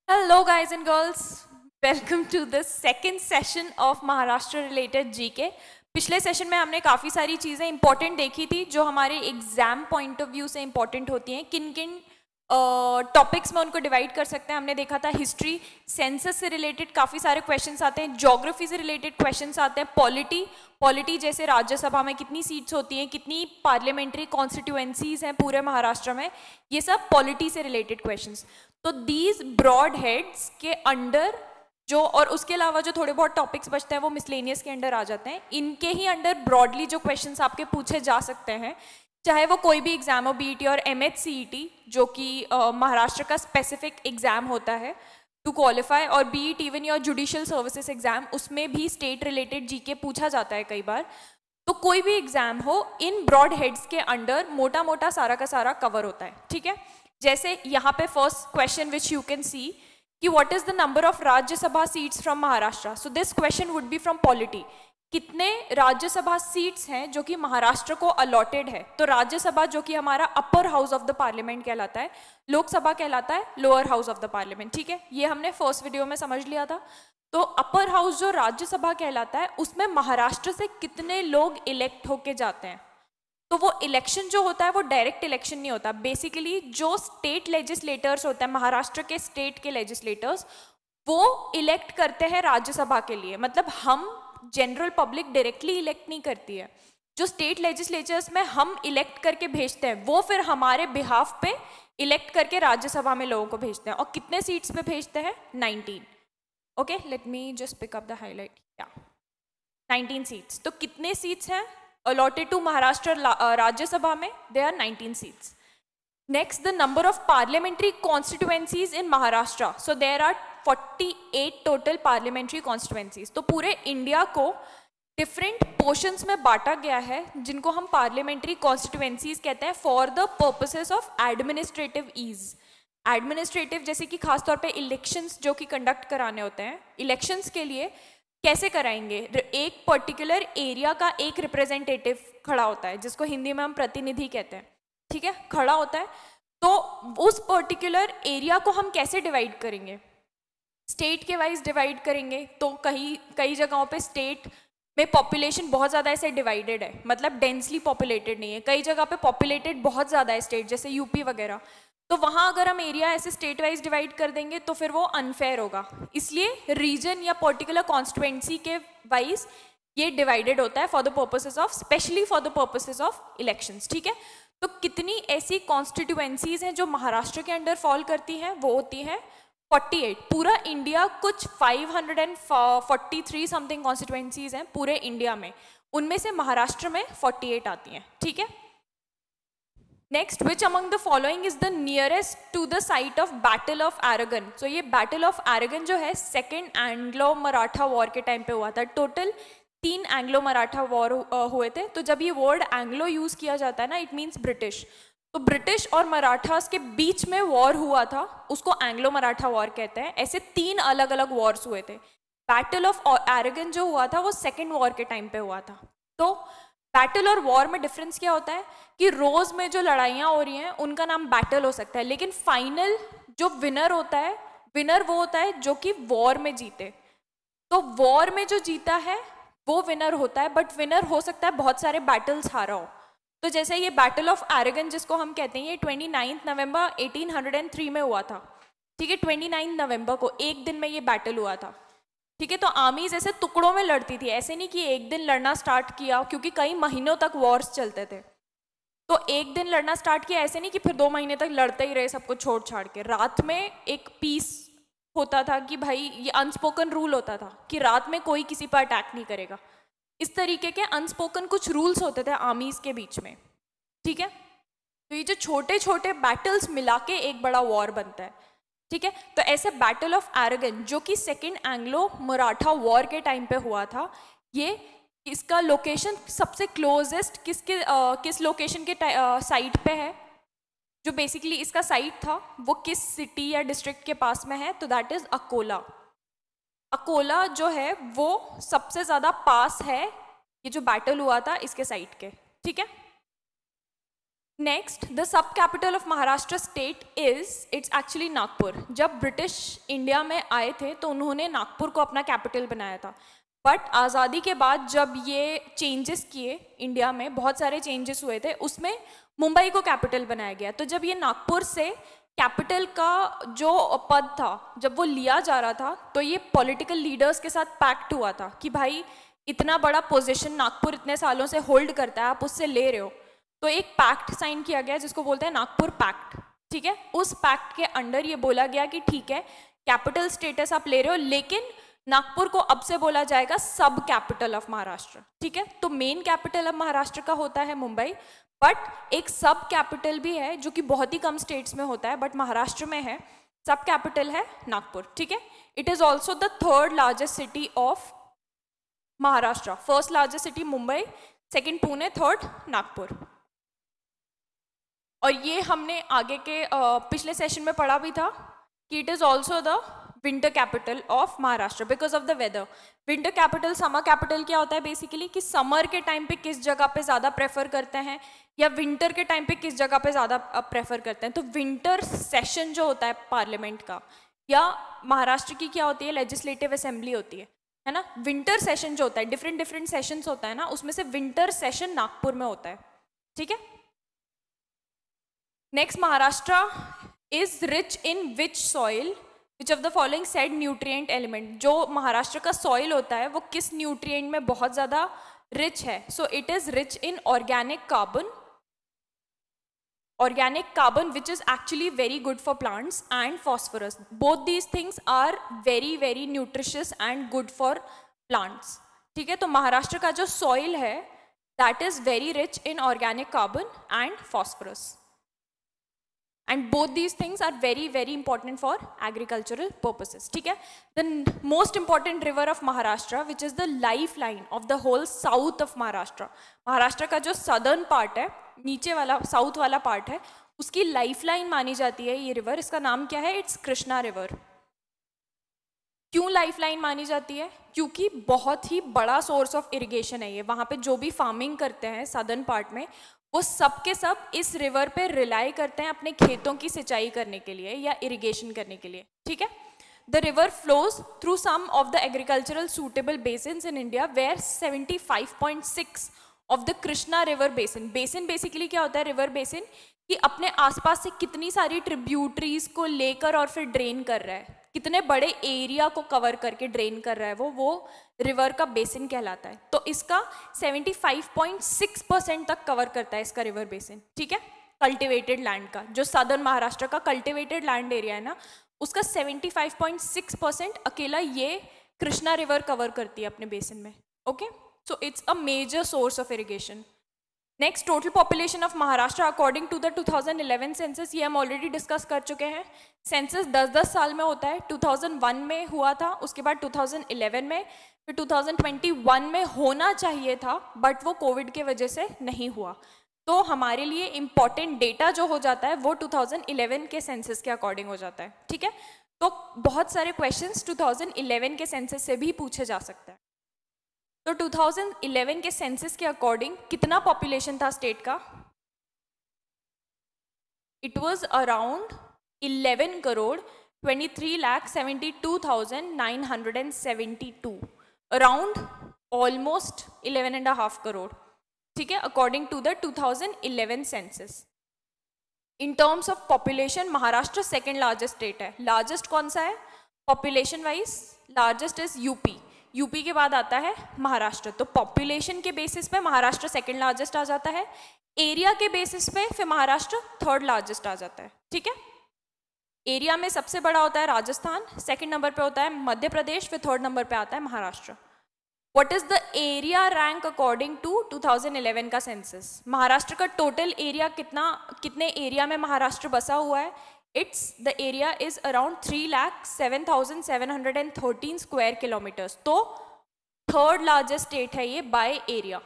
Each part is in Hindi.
Hello guys and girls, welcome to the second session of Maharashtra related GK. पिछले सेशन में हमने काफ़ी सारी चीज़ें इंपॉर्टेंट देखी थी जो हमारे एग्जाम पॉइंट ऑफ व्यू से इंपॉर्टेंट होती हैं। किन किन टॉपिक्स में उनको डिवाइड कर सकते हैं हमने देखा था। हिस्ट्री, सेंसस से रिलेटेड काफ़ी सारे क्वेश्चंस आते हैं, ज्योग्राफी से रिलेटेड क्वेश्चंस आते हैं, पॉलिटी जैसे राज्यसभा में कितनी सीट्स होती हैं, कितनी पार्लियामेंट्री कॉन्स्टिट्यूएंसीज हैं पूरे महाराष्ट्र में, ये सब पॉलिटी से रिलेटेड क्वेश्चंस। तो दीज ब्रॉड हेड्स के अंडर जो, और उसके अलावा जो थोड़े बहुत टॉपिक्स बचते हैं वो मिसलेनियस के अंडर आ जाते हैं। इनके ही अंडर ब्रॉडली जो क्वेश्चंस आपके पूछे जा सकते हैं, चाहे वो कोई भी एग्जाम हो, बीईटी और एमएचसीईटी जो कि महाराष्ट्र का स्पेसिफिक एग्जाम होता है टू क्वालिफाई, और BET even your judicial services exam, उसमें भी स्टेट रिलेटेड जीके पूछा जाता है कई बार। तो कोई भी एग्जाम हो, इन ब्रॉड हेड्स के अंडर मोटा मोटा सारा का सारा कवर होता है, ठीक है। जैसे यहाँ पे first question which you can see कि what is the number of Rajya Sabha seats from Maharashtra. So this question would be from polity. कितने राज्यसभा सीट्स हैं जो कि महाराष्ट्र को अलॉटेड है। तो राज्यसभा जो कि हमारा upper house of the parliament कहलाता है, लोकसभा कहलाता है lower house of the parliament, ठीक है। ये हमने फर्स्ट वीडियो में समझ लिया था। तो अपर हाउस जो राज्यसभा कहलाता है, उसमें महाराष्ट्र से कितने लोग इलेक्ट होके जाते हैं। तो वो इलेक्शन जो होता है वो डायरेक्ट इलेक्शन नहीं होता। बेसिकली जो स्टेट लेजिस्लेटर्स होते हैं, महाराष्ट्र के स्टेट के लेजिस्लेटर्स, वो इलेक्ट करते हैं राज्यसभा के लिए। मतलब हम जनरल पब्लिक डायरेक्टली इलेक्ट नहीं करती है, जो स्टेट लेजिस्लेचर्स में हम इलेक्ट करके भेजते हैं वो फिर हमारे बिहाफ पे इलेक्ट करके राज्यसभा में लोगों को भेजते हैं। और कितने सीट्स पे भेजते हैं? 19। Okay, let me just pick up the highlight. या 19 सीट्स। तो कितने सीट्स हैं allotted to Maharashtra राज्यसभा में? There are 19 seats. Next, the number of parliamentary constituencies in Maharashtra. So there are 48 total parliamentary constituencies. तो पूरे इंडिया को डिफरेंट पोर्शंस में बांटा गया है जिनको हम पार्लियामेंट्री कॉन्स्टिट्यूएंसीज कहते हैं for the purposes of administrative ease. Administrative जैसे कि खासतौर पे इलेक्शंस जो कि कंडक्ट कराने होते हैं, इलेक्शंस के लिए कैसे कराएंगे, एक पर्टिकुलर एरिया का एक रिप्रेजेंटेटिव खड़ा होता है जिसको हिंदी में हम प्रतिनिधि कहते हैं, ठीक है, खड़ा होता है। तो उस पर्टिकुलर एरिया को हम कैसे डिवाइड करेंगे? स्टेट के वाइज डिवाइड करेंगे। तो कई जगहों पे स्टेट में पॉपुलेशन बहुत ज़्यादा ऐसे डिवाइडेड है, मतलब डेंसली पॉपुलेटेड नहीं है। कई जगह पे पॉपुलेटेड बहुत ज़्यादा है स्टेट, जैसे यूपी वगैरह। तो वहाँ अगर हम एरिया ऐसे स्टेट वाइज डिवाइड कर देंगे तो फिर वो अनफेयर होगा। इसलिए रीजन या पर्टिकुलर कॉन्स्टिट्यूएंसी के वाइज ये डिवाइडेड होता है for the purposes of, specially for the purposes of elections, ठीक है। तो कितनी ऐसी कॉन्स्टिट्यूएंसीज हैं जो महाराष्ट्र के अंडर फॉल करती हैं? वो होती है 48। पूरा इंडिया कुछ 543 समथिंग कॉन्स्टिट्यूएंसीज हैं पूरे इंडिया में, उनमें से महाराष्ट्र में 48 आती हैं, ठीक है। Next, which among the following is the nearest to the site of Battle of Aragon? So ये Battle of Aragon जो है सेकेंड एंग्लो मराठा वॉर के टाइम पे हुआ था। टोटल 3 एंग्लो मराठा वॉर हुए थे। तो जब ये वर्ड एंग्लो यूज किया जाता है ना, इट मीन्स ब्रिटिश। तो ब्रिटिश और मराठास के बीच में वॉर हुआ था, उसको एंग्लो मराठा वॉर कहते हैं। ऐसे 3 अलग अलग वॉर्स हुए थे। बैटल ऑफ एरागन जो हुआ था वो सेकेंड वॉर के टाइम पे हुआ था। तो बैटल और वॉर में डिफरेंस क्या होता है कि रोज में जो लड़ाइयाँ हो रही हैं उनका नाम बैटल हो सकता है, लेकिन फाइनल जो विनर होता है, विनर वो होता है जो कि वॉर में जीते। तो वॉर में जो जीता है वो विनर होता है, बट विनर हो सकता है बहुत सारे बैटल्स हारा हो। तो जैसे ये बैटल ऑफ एरागन जिसको हम कहते हैं, ये 29 नवंबर 1803 में हुआ था, ठीक है। 29 नवंबर को एक दिन में ये बैटल हुआ था, ठीक है। तो आर्मीज ऐसे टुकड़ों में लड़ती थी, ऐसे नहीं कि एक दिन लड़ना स्टार्ट किया, क्योंकि कई महीनों तक वॉर्स चलते थे। तो एक दिन लड़ना स्टार्ट किया, ऐसे नहीं कि फिर 2 महीने तक लड़ते ही रहे सबको छोड़ छाड़ के। रात में एक पीस होता था कि भाई, ये अनस्पोकन रूल होता था कि रात में कोई किसी पर अटैक नहीं करेगा। इस तरीके के अनस्पोकन कुछ रूल्स होते थे आर्मीज के बीच में, ठीक है। तो ये जो छोटे छोटे बैटल्स मिला के एक बड़ा वॉर बनता है, ठीक है। तो ऐसे बैटल ऑफ एरागन जो कि सेकेंड एंग्लो मराठा वॉर के टाइम पे हुआ था, ये इसका लोकेशन सबसे क्लोजेस्ट किस लोकेशन के साइट पे है, जो बेसिकली इसका साइट था वो किस सिटी या डिस्ट्रिक्ट के पास में है? तो दैट इज अकोला। अकोला जो है वो सबसे ज़्यादा पास है ये जो बैटल हुआ था इसके साइट के, ठीक है। Next, the sub capital of Maharashtra state it's actually Nagpur. जब ब्रिटिश इंडिया में आए थे तो उन्होंने नागपुर को अपना कैपिटल बनाया था. बट आज़ादी के बाद जब ये चेंजेस किए इंडिया में, बहुत सारे चेंजेस हुए थे, उसमें मुंबई को कैपिटल बनाया गया. तो जब ये नागपुर से कैपिटल का जो पद था जब वो लिया जा रहा था तो ये पॉलिटिकल लीडर्स के साथ पैक्ट हुआ था कि भाई इतना बड़ा पोजीशन नागपुर इतने सालों से होल्ड करता है, आप उससे ले रहे हो. तो एक पैक्ट साइन किया गया जिसको बोलते हैं नागपुर पैक्ट. ठीक है, उस पैक्ट के अंडर ये बोला गया कि ठीक है, कैपिटल स्टेटस आप ले रहे हो, लेकिन नागपुर को अब से बोला जाएगा सब कैपिटल ऑफ महाराष्ट्र. ठीक है, तो मेन कैपिटल ऑफ महाराष्ट्र का होता है मुंबई, बट एक सब कैपिटल भी है जो कि बहुत ही कम स्टेट्स में होता है, बट महाराष्ट्र में है. सब कैपिटल है नागपुर. ठीक है, it is also the third largest city of Maharashtra. First largest city Mumbai, second Pune, third Nagpur. और ये हमने आगे के पिछले सेशन में पढ़ा भी था कि it is also the winter capital of Maharashtra because of the weather. Winter capital, summer capital क्या होता है बेसिकली कि समर के टाइम पे किस जगह पे ज़्यादा प्रेफर करते हैं या विंटर के टाइम पे किस जगह पे ज़्यादा प्रेफर करते हैं. तो विंटर सेशन जो होता है पार्लियामेंट का, या महाराष्ट्र की क्या होती है, लेजिस्लेटिव असेंबली होती है ना. विंटर सेशन जो होता है, डिफरेंट सेशंस होता है ना, उसमें से विंटर सेशन नागपुर में होता है. ठीक है. Next, Maharashtra is rich in which soil, which of the following said nutrient element. जो महाराष्ट्र का सॉइल होता है वो किस न्यूट्रिएंट में बहुत ज़्यादा रिच है. So it is rich in organic carbon which is actually very good for plants, and phosphorus. Both these things are very nutritious and good for plants. ठीक है, तो महाराष्ट्र का जो सॉइल है that is very rich in organic carbon and phosphorus. And both these things are very important for agricultural purposes. ठीक है. The most important river of Maharashtra, which is the lifeline of the whole south of Maharashtra. Maharashtra का जो southern part है, नीचे वाला साउथ वाला पार्ट है, उसकी लाइफलाइन मानी जाती है ये रिवर. इसका नाम क्या है, इट्स कृष्णा रिवर. क्यों लाइफलाइन मानी जाती है, क्योंकि बहुत ही बड़ा सोर्स ऑफ इरिगेशन है ये. वहाँ पे जो भी फार्मिंग करते हैं सदर्न पार्ट में, वो सब के सब इस रिवर पे रिलाई करते हैं अपने खेतों की सिंचाई करने के लिए या इरिगेशन करने के लिए. ठीक है. The river flows through some of the agricultural suitable basins in India, where 75.6 of the Krishna river basin. Basin basically क्या होता है, रिवर बेसिन, कि अपने आसपास से कितनी सारी ट्रिब्यूटरीज को लेकर और फिर ड्रेन कर रहा है, कितने बड़े एरिया को कवर करके ड्रेन कर रहा है वो रिवर का बेसिन कहलाता है. तो इसका 75.6% तक कवर करता है इसका रिवर बेसिन. ठीक है, कल्टिवेटेड लैंड का, जो सदर्न महाराष्ट्र का कल्टिवेटेड लैंड एरिया है ना, उसका 75.6% अकेला ये कृष्णा रिवर कवर करती है अपने बेसिन में. Okay, so it's a major source of irrigation. Next, total population of Maharashtra according to the 2011 census. ये हम ऑलरेडी डिस्कस कर चुके हैं. सेंसस 10-10 साल में होता है. 2001 में हुआ था, उसके बाद 2011 में, फिर 2021 में होना चाहिए था, बट वो कोविड के वजह से नहीं हुआ. तो हमारे लिए इम्पॉर्टेंट डेटा जो हो जाता है वो 2011 के सेंसस के अकॉर्डिंग हो जाता है. ठीक है, तो बहुत सारे क्वेश्चंस 2011 के सेंसस से भी पूछे जा सकते हैं. तो 2011 के सेंसस के अकॉर्डिंग कितना पॉपुलेशन था स्टेट का, it was around 11,23,72,972, around almost 11.5 crore. ठीक है, according to the 2011 census. In terms of population Maharashtra second largest state है. लार्जेस्ट कौन सा है population wise, largest is UP. UP के बाद आता है महाराष्ट्र. तो पॉपुलेशन के बेसिस पे महाराष्ट्र सेकंड लार्जेस्ट आ जाता है. एरिया के बेसिस पे फिर महाराष्ट्र थर्ड लार्जेस्ट आ जाता है. ठीक है, एरिया में सबसे बड़ा होता है राजस्थान, सेकंड नंबर पे होता है मध्य प्रदेश, फिर थर्ड नंबर पे आता है Maharashtra. What is the area rank according to 2011 का सेंसस. महाराष्ट्र का टोटल एरिया कितने एरिया में महाराष्ट्र बसा हुआ है, the area is around 3,07,713 square kilometres. तो थर्ड लार्जेस्ट स्टेट है ये बाय एरिया.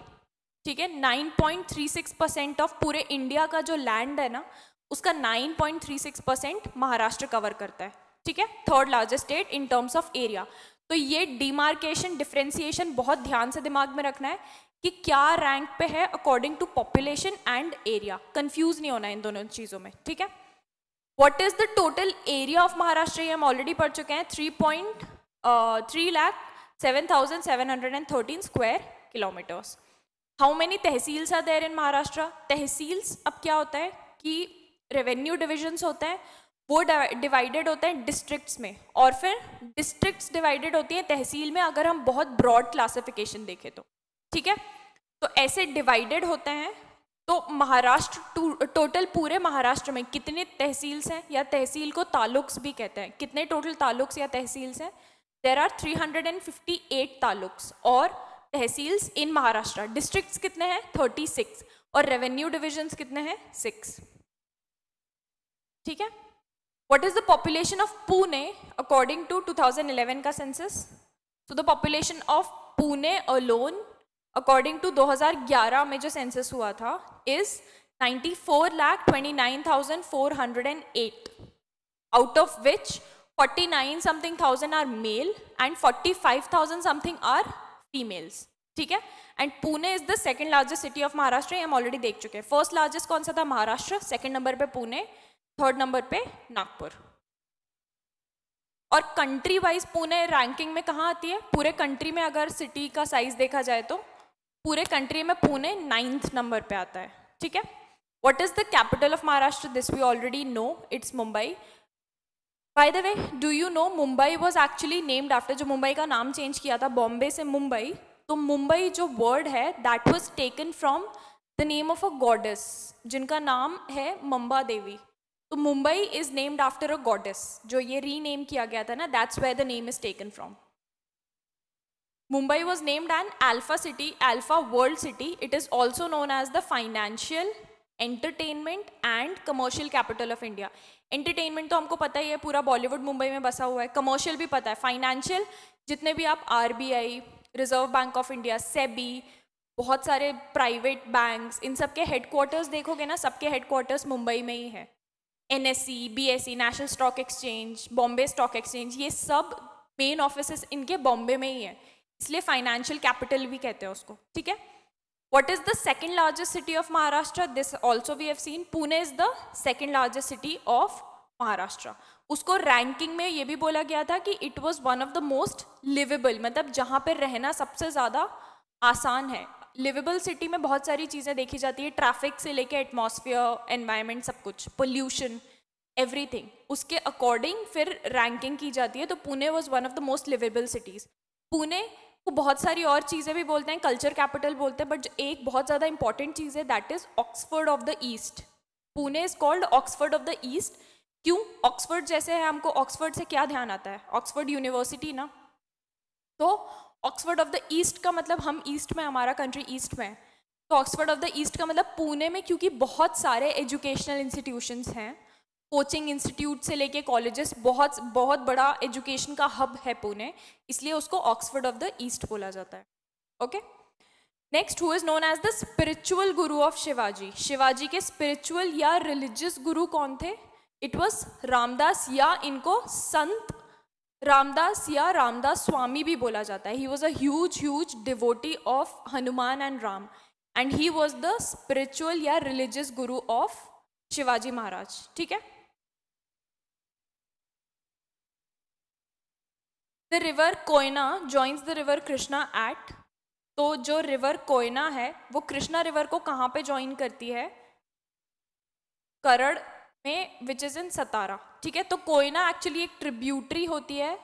ठीक है, 9.36% ऑफ पूरे इंडिया का जो लैंड है ना, उसका 9.36% महाराष्ट्र कवर करता है. ठीक है, third largest state in terms of area. तो ये डिमार्केशन, डिफ्रेंसिएशन बहुत ध्यान से दिमाग में रखना है कि क्या रैंक पे है according to population and area, confuse नहीं होना इन दोनों चीज़ों में, ठीक है। What is the total area of Maharashtra, ये हम ऑलरेडी पढ़ चुके हैं, 3,07,713 square kilometres. How many tehsils are there in Maharashtra? Tehsils अब क्या होता है कि रेवेन्यू डिविजन्स होते हैं, वो डिवाइडेड होते हैं डिस्ट्रिक्ट्स में, और फिर डिस्ट्रिक्ट्स डिवाइडेड होती हैं तहसील में, अगर हम बहुत ब्रॉड क्लासिफिकेशन देखें तो, ठीक है। तो ऐसे डिवाइडेड होते हैं। तो महाराष्ट्र टोटल पूरे महाराष्ट्र में कितने तहसील्स हैं, या तहसील को तालुक्स भी कहते हैं, कितने टोटल तालुक्स या तहसील्स हैं? देयर आर 358 तालुक्स और तहसील्स इन महाराष्ट्र। डिस्ट्रिक्ट्स कितने हैं? 36, और रेवेन्यू डिविजन्स कितने हैं? 6, ठीक है। What is the population of Pune according to 2011 का census? So the population of Pune alone according to 2011 में जो सेंसस हुआ था is 94,29,408, out of which 49 something thousand are male and 45,000 something are females, ठीक है। And Pune is the second largest city of Maharashtra, ये हम ऑलरेडी देख चुके हैं। फर्स्ट लार्जेस्ट कौन सा था? महाराष्ट्र, सेकंड नंबर पे पुणे, थर्ड नंबर पे नागपुर। और कंट्री वाइज पुणे रैंकिंग में कहाँ आती है? पूरे कंट्री में अगर सिटी का साइज देखा जाए तो पूरे कंट्री में पुणे 9th नंबर पे आता है, ठीक है। What is the capital of Maharashtra? This we already know, it's Mumbai. By the way, do you know Mumbai was actually named after, जो मुंबई का नाम चेंज किया था बॉम्बे से मुंबई, तो मुंबई जो वर्ड है that was taken from the name of a goddess जिनका नाम है मंबा देवी। तो Mumbai is named after a goddess, जो ये रीनेम किया गया था ना, that's where the name is taken from. Mumbai was named an alpha city, alpha world city. It is also known as the financial, entertainment and commercial capital of India. Entertainment तो हमको पता ही है, पूरा बॉलीवुड मुंबई में बसा हुआ है। कमर्शियल भी पता है, फाइनेंशियल जितने भी आप RBI, reserve bank of India, SEBI, बहुत सारे प्राइवेट बैंक्स, इन सब के हेडक्वार्टर्स देखोगे ना, सबके हेडक्वार्टर्स मुंबई में ही है। NSE, BSE, national stock exchange, Bombay stock exchange, ये सब मेन ऑफिसेस इनके बॉम्बे में ही है, इसलिए फाइनेंशियल कैपिटल भी कहते हैं उसको, ठीक है। What is the second largest city of Maharashtra? This also we have seen, Pune is the second largest city of Maharashtra. उसको रैंकिंग में ये भी बोला गया था कि it was one of the most liveable, मतलब जहाँ पे रहना सबसे ज़्यादा आसान है। लिवेबल सिटी में बहुत सारी चीज़ें देखी जाती है, ट्रैफिक से लेके एटमॉस्फेयर, एनवायरनमेंट, सब कुछ, पोल्यूशन, एवरीथिंग, उसके अकॉर्डिंग फिर रैंकिंग की जाती है। तो Pune was one of the most liveable cities. पुणे को बहुत सारी और चीज़ें भी बोलते हैं, कल्चर कैपिटल बोलते हैं, बट जो एक बहुत ज़्यादा इंपॉर्टेंट चीज़ है that is Oxford of the east. Pune is called Oxford of the east. क्यों? ऑक्सफोर्ड जैसे है, हमको ऑक्सफोर्ड से क्या ध्यान आता है? ऑक्सफोर्ड यूनिवर्सिटी ना, तो ऑक्सफोर्ड ऑफ द ईस्ट का मतलब हम ईस्ट में, हमारा कंट्री ईस्ट में है, तो ऑक्सफोर्ड ऑफ द ईस्ट का मतलब पुणे में, क्योंकि बहुत सारे एजुकेशनल इंस्टीट्यूशंस हैं, कोचिंग इंस्टीट्यूट से लेके कॉलेजेस, बहुत बहुत बड़ा एजुकेशन का हब है पुणे, इसलिए उसको ऑक्सफोर्ड ऑफ द ईस्ट बोला जाता है, okay. Next, who is known as the spiritual guru of Shivaji? Shivaji के स्पिरिचुअल या रिलीजियस गुरु कौन थे? इट वॉज रामदास, या इनको संत रामदास या रामदास स्वामी भी बोला जाता है। He was a huge devotee of Hanuman and Ram, and he was the spiritual या रिलीजियस गुरु ऑफ शिवाजी महाराज, ठीक है। The river Koyna joins the river Krishna at, तो जो रिवर कोयना है वो कृष्णा रिवर को कहाँ पे ज्वाइन करती है? करड़ में, विच इज इन सतारा, ठीक है। तो कोयना एक्चुअली एक ट्रिब्यूटरी होती है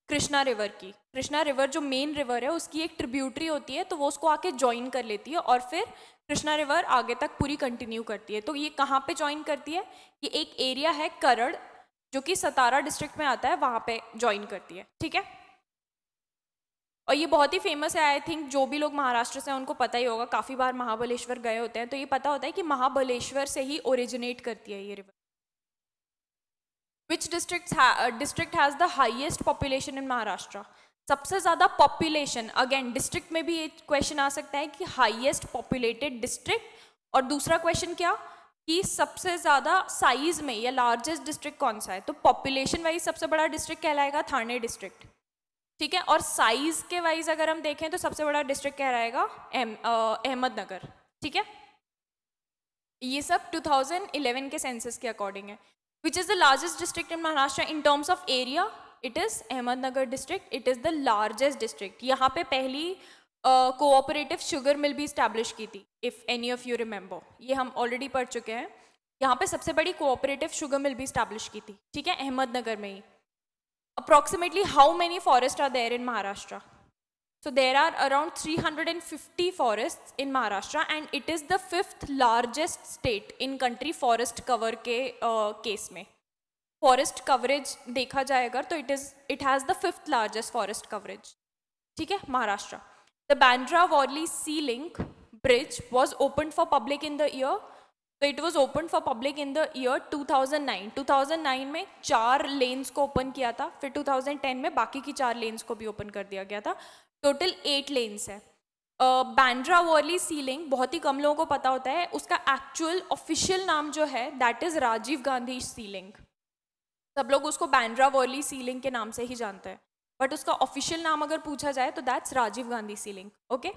कृष्णा रिवर की। कृष्णा रिवर जो मेन रिवर है उसकी एक ट्रिब्यूटरी होती है, तो वो उसको आके ज्वाइन कर लेती है और फिर कृष्णा रिवर आगे तक पूरी कंटिन्यू करती है। तो ये कहाँ पे ज्वाइन करती है? ये एक एरिया है करड़ जो कि सतारा डिस्ट्रिक्ट में आता है, वहाँ पे ज्वाइन करती है, ठीक है। और ये बहुत ही फेमस है, आई थिंक जो भी लोग महाराष्ट्र से हैं उनको पता ही होगा, काफ़ी बार महाबलेश्वर गए होते हैं तो ये पता होता है कि महाबलेश्वर से ही ओरिजिनेट करती है ये river. Which district has the highest population in Maharashtra? सबसे ज़्यादा पॉपुलेशन, अगेन डिस्ट्रिक्ट में भी ये क्वेश्चन आ सकता है कि हाईएस्ट पॉपुलेटेड डिस्ट्रिक्ट, और दूसरा क्वेश्चन क्या कि सबसे ज़्यादा साइज में या लार्जेस्ट डिस्ट्रिक्ट कौन सा है? तो पॉपुलेशन वाइज सबसे बड़ा डिस्ट्रिक्ट कहलाएगा थाने डिस्ट्रिक्ट, ठीक है। और साइज के वाइज अगर हम देखें तो सबसे बड़ा डिस्ट्रिक्ट क्या रहेगा, अहमदनगर, ठीक है। ये सब 2011 के सेंसस के अकॉर्डिंग है। Which is the largest district in Maharashtra in terms of area, it is Ahmednagar district, it is the largest district. यहाँ पे पहली कोऑपरेटिव शुगर मिल भी इस्टेब्लिश की थी, if any of you remember, ये हम ऑलरेडी पढ़ चुके हैं। यहाँ पे सबसे बड़ी कोऑपरेटिव शुगर मिल भी इस्टेब्लिश की थी, ठीक है, अहमदनगर में ही। Approximately how many forest are there in Maharashtra? So there are around 350 forests in Maharashtra and it is the 5th largest state in country forest cover के केस में। forest coverage देखा जाएगा तो it has the 5th largest forest coverage, ठीक है, Maharashtra. The Bandra Worli Sea Link bridge was opened for public in the year, so it was opened for public in the year 2009। 2009 में 4 लेन्स को ओपन किया था, फिर 2010 में बाकी की 4 लेन्स को भी ओपन कर दिया गया था, टोटल 8 लेन्स है। बांद्रा वर्ली सी लिंक बहुत ही कम लोगों को पता होता है, उसका एक्चुअल ऑफिशियल नाम जो है that is Rajiv Gandhi sea link. सब लोग उसको बांद्रा वर्ली सी लिंक के नाम से ही जानते हैं, बट उसका ऑफिशियल नाम अगर पूछा जाए तो that's Rajiv Gandhi sea link. Okay,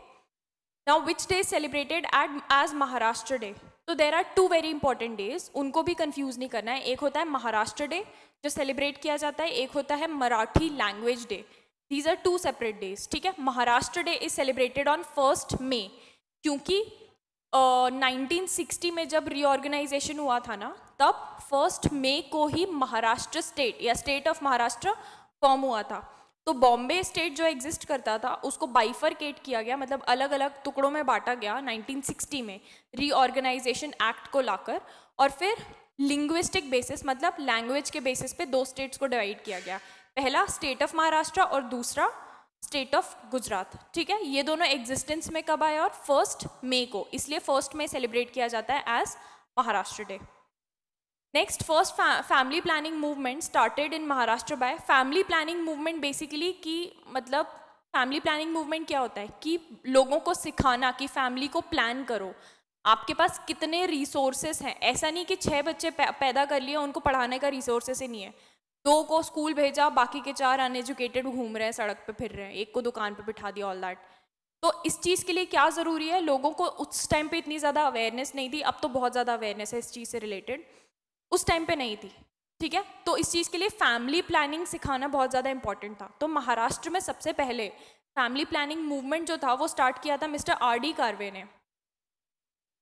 now which day celebrated as Maharashtra day? तो there are 2 very important days, उनको भी कंफ्यूज नहीं करना है। एक होता है महाराष्ट्र डे जो सेलिब्रेट किया जाता है, एक होता है Marathi language day. These are 2 separate days, ठीक है। Maharashtra day is celebrated on 1 मई, क्योंकि 1960 में जब रीऑर्गेनाइजेशन हुआ था ना, तब 1 मई को ही महाराष्ट्र स्टेट या स्टेट ऑफ महाराष्ट्र फॉर्म हुआ था। तो बॉम्बे स्टेट जो एग्जिस्ट करता था उसको बाइफरकेट किया गया, मतलब अलग अलग टुकड़ों में बांटा गया 1960 में रीऑर्गेनाइजेशन एक्ट को लाकर, और फिर लिंग्विस्टिक बेसिस मतलब लैंग्वेज के बेसिस पे 2 स्टेट्स को डिवाइड किया गया, पहला स्टेट ऑफ महाराष्ट्र और दूसरा स्टेट ऑफ गुजरात, ठीक है। ये दोनों एग्जिस्टेंस में कब आए? और 1 मई को, इसलिए 1 मई सेलिब्रेट किया जाता है as Maharashtra day. Next, first family planning movement started in Maharashtra by. Family planning movement basically की मतलब फैमिली प्लानिंग मूवमेंट क्या होता है कि लोगों को सिखाना कि फैमिली को प्लान करो, आपके पास कितने रिसोर्सेस हैं। ऐसा नहीं कि 6 बच्चे पैदा कर लिए उनको पढ़ाने का रिसोर्सेस ही नहीं है, 2 को स्कूल भेजा, बाकी के 4 अनएजुकेटेड घूम रहे हैं, सड़क पे फिर रहे हैं, 1 को दुकान पे बिठा दिया, ऑल दैट। तो इस चीज़ के लिए क्या ज़रूरी है? लोगों को उस टाइम पे इतनी ज़्यादा अवेयरनेस नहीं थी, अब तो बहुत ज़्यादा अवेयरनेस है इस चीज़ से रिलेटेड, उस टाइम पे नहीं थी, ठीक है। तो इस चीज़ के लिए फैमिली प्लानिंग सिखाना बहुत ज़्यादा इंपॉर्टेंट था। तो महाराष्ट्र में सबसे पहले फैमिली प्लानिंग मूवमेंट जो था वो स्टार्ट किया था मिस्टर R.D. कार्वे ने।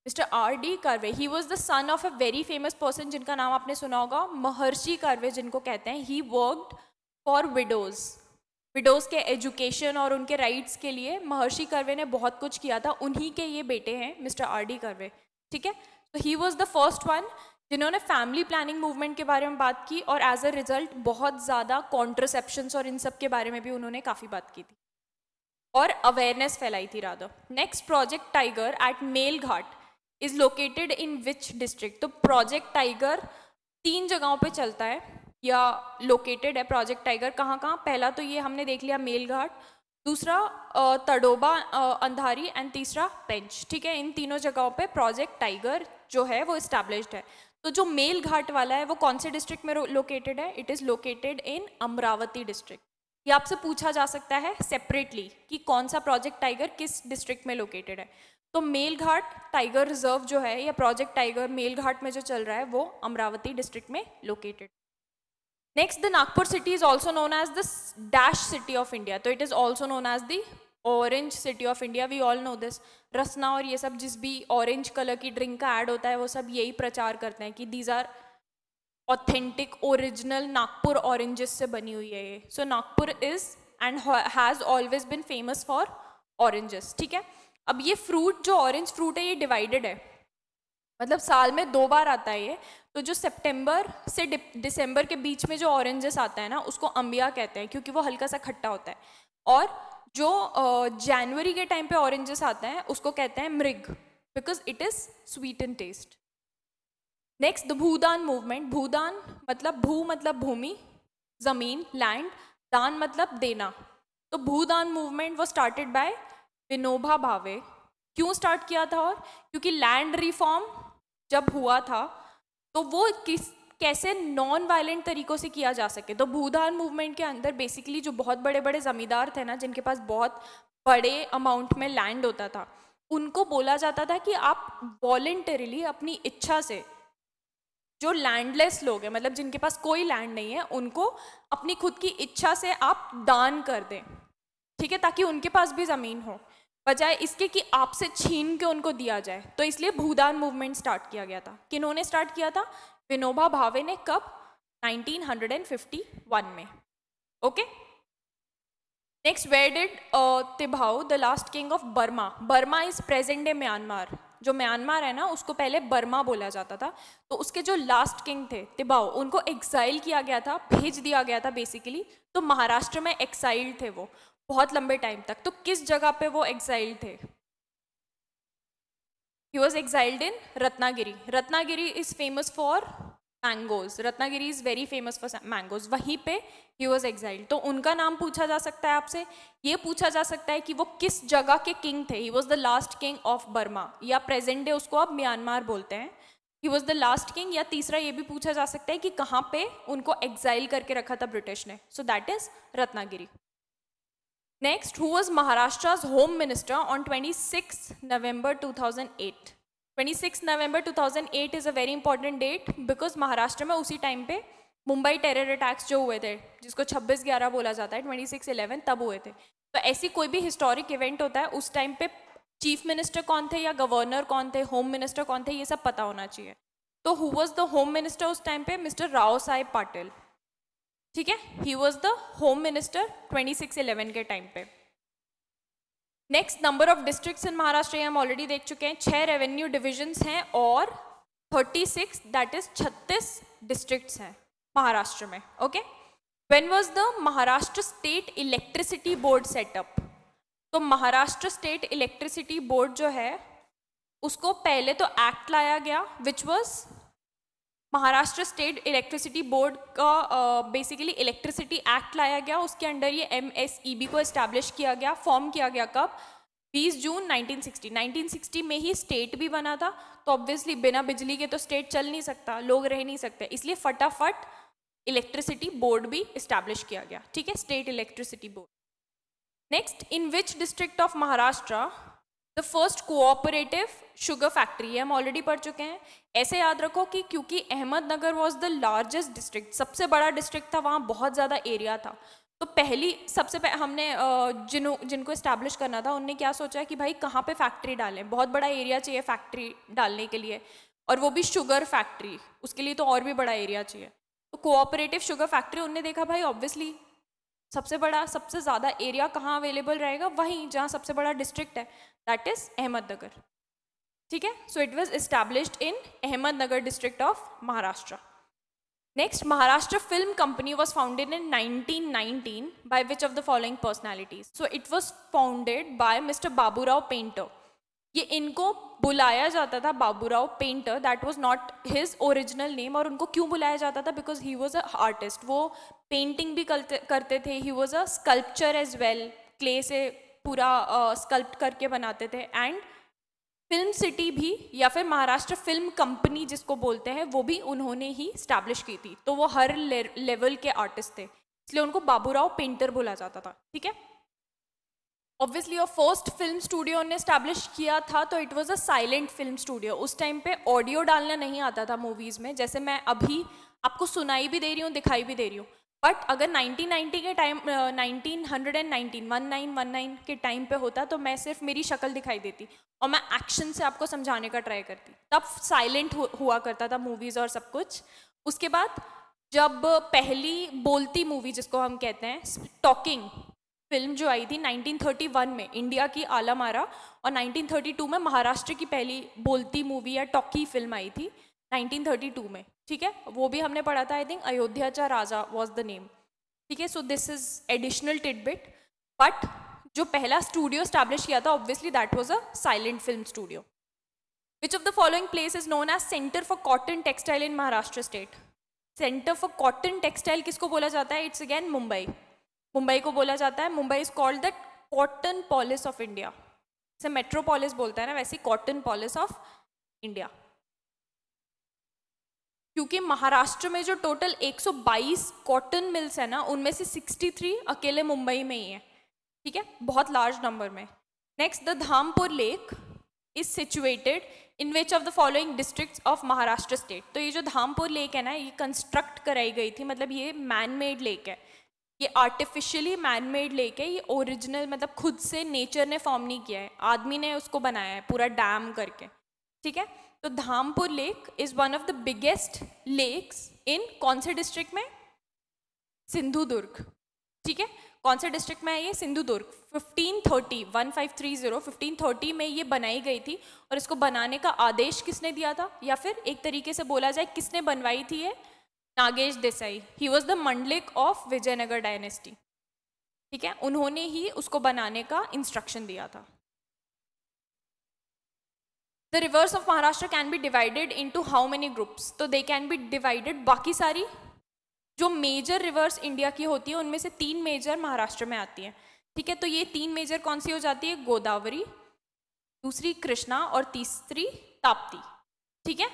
Mister R.D. Karve, he was the son of a very famous person जिनका नाम आपने सुना होगा, महर्षि कार्वे जिनको कहते हैं। ही वर्कड फॉर विडोज़ के एजुकेशन और उनके राइट्स के लिए महर्षि कार्वे ने बहुत कुछ किया था। उन्हीं के ये बेटे हैं मिस्टर R.D. कार्वे, ठीक है। तो he was the first one जिन्होंने फैमिली प्लानिंग मूवमेंट के बारे में बात की, और एज अ रिजल्ट बहुत ज़्यादा कॉन्ट्रसेप्शंस और इन सब के बारे में भी उन्होंने काफ़ी बात की थी और अवेयरनेस फैलाई थी rather. Next, project tiger at Melghat is located in which district? तो प्रोजेक्ट टाइगर 3 जगहों पे चलता है या लोकेटेड है। प्रोजेक्ट टाइगर कहाँ कहाँ? पहला तो ये हमने देख लिया मेलघाट, दूसरा तड़ोबा अंधारी, एंड तीसरा पेंच, ठीक है। इन तीनों जगहों पे प्रोजेक्ट टाइगर जो है वो इस्टेब्लिश्ड है। तो जो मेलघाट वाला है वो कौन से डिस्ट्रिक्ट में लोकेटेड है? It is located in Amravati district. ये आपसे पूछा जा सकता है सेपरेटली कि कौन सा प्रोजेक्ट टाइगर किस डिस्ट्रिक्ट में लोकेटेड है। तो मेलघाट टाइगर रिजर्व जो है या प्रोजेक्ट टाइगर मेलघाट में जो चल रहा है वो अमरावती डिस्ट्रिक्ट में located. Next, the Nagpur city is also known as the dash city of India. तो it is also known as the orange city of India. We all know this. Rasna और ये सब जिस भी ऑरेंज कलर की ड्रिंक का ऐड होता है वो सब यही प्रचार करते हैं कि these are authentic original Nagpur oranges से बनी हुई है ये। So Nagpur is and has always been famous for oranges, ठीक है। अब ये फ्रूट जो ऑरेंज फ्रूट है ये डिवाइडेड है, मतलब साल में 2 बार आता है ये। तो जो सितंबर से दिसंबर के बीच में जो ऑरेंजेस आता है ना उसको अंबिया कहते हैं क्योंकि वो हल्का सा खट्टा होता है, और जो जनवरी के टाइम पे ऑरेंजेस आते हैं उसको कहते हैं मृग, because it is sweet in taste. Next, the Bhoodan movement. Bhoodan मतलब भू मतलब भूमि, जमीन, लैंड, दान मतलब देना। तो भूदान मूवमेंट वो स्टार्टेड बाय विनोबा भावे। क्यों स्टार्ट किया था? और क्योंकि लैंड रिफॉर्म जब हुआ था तो वो कैसे नॉन वायलेंट तरीकों से किया जा सके। तो भूदान मूवमेंट के अंदर बेसिकली जो बहुत बड़े बड़े ज़मींदार थे ना, जिनके पास बहुत बड़े अमाउंट में लैंड होता था, उनको बोला जाता था कि आप वॉलेंटरीली अपनी इच्छा से, जो लैंडलेस लोग हैं, मतलब जिनके पास कोई लैंड नहीं है, उनको अपनी खुद की इच्छा से आप दान कर दें, ठीक है, ताकि उनके पास भी ज़मीन हो, बजाय इसके कि आपसे छीन के उनको दिया जाए। तो इसलिए भूदान मूवमेंट स्टार्ट किया गया था। किन्होंने स्टार्ट किया था? विनोबा भावे ने। कब? 1951 में। Okay. Next, where did Thibaw, the last king of Burma, Burma is present day Myanmar, जो म्यांमार है ना उसको पहले बर्मा बोला जाता था, तो उसके जो लास्ट किंग थे तिभाऊ, उनको एक्साइल किया गया था, भेज दिया गया था बेसिकली। तो महाराष्ट्र में एक्साइल्ड थे वो बहुत लंबे टाइम तक। तो किस जगह पे वो एक्साइल्ड थे? He was exiled in Ratnagiri. Ratnagiri is famous for mangoes. Ratnagiri is very famous for mangoes. वहीं पे he was exiled. तो उनका नाम पूछा जा सकता है आपसे, ये पूछा जा सकता है कि वो किस जगह के किंग थे। He was the last king of Burma, या प्रेजेंट डे उसको अब म्यांमार बोलते हैं। He was the last king, या तीसरा ये भी पूछा जा सकता है कि कहाँ पे उनको एक्साइल करके रखा था ब्रिटिश ने। So that is Ratnagiri. Next, who was Maharashtra's Home Minister on 26 November 2008? 26 November 2008 is a very important date because Maharashtra में उसी टाइम पे मुंबई टेरर अटैक्स जो हुए थे, जिसको 26/11 बोला जाता है, 26/11 तब हुए थे। तो ऐसी कोई भी हिस्टोरिक इवेंट होता है, उस टाइम पे चीफ मिनिस्टर कौन थे या गवर्नर कौन थे, होम मिनिस्टर कौन थे, ये सब पता होना चाहिए। तो who was the home minister उस टाइम पे? मिस्टर राव साहेब पाटिल, ठीक है, he was the home minister 26/11 के टाइम पे। नेक्स्ट, नंबर ऑफ डिस्ट्रिक्ट्स इन महाराष्ट्र, हम ऑलरेडी देख चुके हैं, 6 रेवेन्यू डिविजन्स हैं और 36 दैट इज 36 डिस्ट्रिक्ट्स हैं महाराष्ट्र में। Okay. When was the Maharashtra state electricity board setup? तो महाराष्ट्र स्टेट इलेक्ट्रिसिटी बोर्ड जो है उसको पहले तो एक्ट लाया गया, which was Maharashtra state electricity board का बेसिकली इलेक्ट्रिसिटी एक्ट लाया गया, उसके अंडर ये MSEB को इस्टेब्लिश किया गया, फॉर्म किया गया। कब? 20 जून 1960। 1960 में ही स्टेट भी बना था, तो ऑब्वियसली बिना बिजली के तो स्टेट चल नहीं सकता, लोग रह नहीं सकते, इसलिए फटाफट इलेक्ट्रिसिटी बोर्ड भी इस्टेब्लिश किया गया, ठीक है, state electricity board. Next, in which district of Maharashtra the first cooperative sugar factory? ये हम ऑलरेडी पढ़ चुके हैं। ऐसे याद रखो कि क्योंकि Ahmednagar was the largest district, सबसे बड़ा डिस्ट्रिक्ट था, वहाँ बहुत ज़्यादा एरिया था, तो सबसे पहले हमने जिनको इस्टेब्लिश करना था उनने क्या सोचा कि भाई कहाँ पे फैक्ट्री डालें, बहुत बड़ा एरिया चाहिए फैक्ट्री डालने के लिए, और वो भी शुगर फैक्ट्री, उसके लिए तो और भी बड़ा एरिया चाहिए। तो कोऑपरेटिव शुगर फैक्ट्री उनने देखा भाई ऑब्वियसली सबसे ज़्यादा एरिया कहाँ अवेलेबल रहेगा? वहीं जहाँ सबसे बड़ा डिस्ट्रिक्ट है, दैट इज अहमदनगर, ठीक है। So it was established in Ahmednagar district of Maharashtra. Next, Maharashtra film company was founded in 1919 by which of the following personalities? So it was founded by mister Baburao Painter. ये इनको बुलाया जाता था Baburao Painter, that was not his original name. और उनको क्यों बुलाया जाता था? Because he was a artist, वो पेंटिंग भी करते थे, he was a sculpture as well, clay से पूरा स्कल्प्ट करके बनाते थे। एंड फिल्म सिटी भी या फिर महाराष्ट्र फिल्म कंपनी जिसको बोलते हैं, वो भी उन्होंने ही स्टैब्लिश की थी, तो वो हर लेवल के आर्टिस्ट थे, इसलिए उनको बाबूराव पेंटर बोला जाता था, ठीक है। ऑब्वियसली और फर्स्ट फिल्म स्टूडियो ने स्टैब्लिश किया था, तो it was a silent film studio. उस टाइम पे ऑडियो डालना नहीं आता था मूवीज़ में, जैसे मैं अभी आपको सुनाई भी दे रही हूँ, दिखाई भी दे रही हूँ। बट अगर 1990 के टाइम 1919 के टाइम पे होता, तो मैं सिर्फ मेरी शक्ल दिखाई देती और मैं एक्शन से आपको समझाने का ट्राई करती। तब साइलेंट हुआ करता था मूवीज़ और सब कुछ। उसके बाद जब पहली बोलती मूवी जिसको हम कहते हैं टॉकिंग फिल्म जो आई थी 1931 में, इंडिया की आलम आरा, और 1932 में महाराष्ट्र की पहली बोलती मूवी या टॉकी फिल्म आई थी 1932 में, ठीक है। वो भी हमने पढ़ा था, I think Ayodhya Raja was the name, ठीक है। So this is additional tidbit. But जो पहला स्टूडियो स्टैब्लिश किया था, obviously that was a silent film studio. Which of the following place is known as centre for cotton textile in Maharashtra state? Centre for cotton textile किसको बोला जाता है? इट्स अगेन मुंबई, मुंबई को बोला जाता है। Mumbai is called the cottonopolis of India, जैसे मेट्रोपोलिस बोलता है ना, वैसे कॉटन पॉलिस ऑफ इंडिया। क्योंकि महाराष्ट्र में जो टोटल 122 कॉटन मिल्स है ना, उनमें से 63 अकेले मुंबई में ही है, ठीक है, बहुत लार्ज नंबर में। Next, the Dhampur lake is situated in which of the following districts of Maharashtra state. तो ये जो धामपुर लेक है ना, ये कंस्ट्रक्ट कराई गई थी, मतलब ये मैन मेड लेक है, ये आर्टिफिशियली मैन मेड लेक है, ये ओरिजिनल मतलब खुद से नेचर ने फॉर्म नहीं किया है, आदमी ने उसको बनाया है पूरा डैम करके, ठीक है। तो Dhampur lake is one of the biggest lakes in कौन से डिस्ट्रिक्ट में? सिंधुदुर्ग, ठीक है। कौन से डिस्ट्रिक्ट में है ये? सिंधुदुर्ग। 1530 में ये बनाई गई थी, और इसको बनाने का आदेश किसने दिया था, या फिर एक तरीके से बोला जाए किसने बनवाई थी ये? Nagesh Desai. He was the Mandalik of Vijayanagar dynasty, ठीक है, उन्होंने ही उसको बनाने का इंस्ट्रक्शन दिया था। The reverse of Maharashtra can be divided into how many groups? तो दे कैन बी डिवाइडेड, बाकी सारी जो मेजर रिवर्स इंडिया की होती है उनमें से 3 मेजर महाराष्ट्र में आती हैं, ठीक है। तो ये 3 मेजर कौन सी हो जाती है? गोदावरी, दूसरी कृष्णा और तीसरी ताप्ती, ठीक है,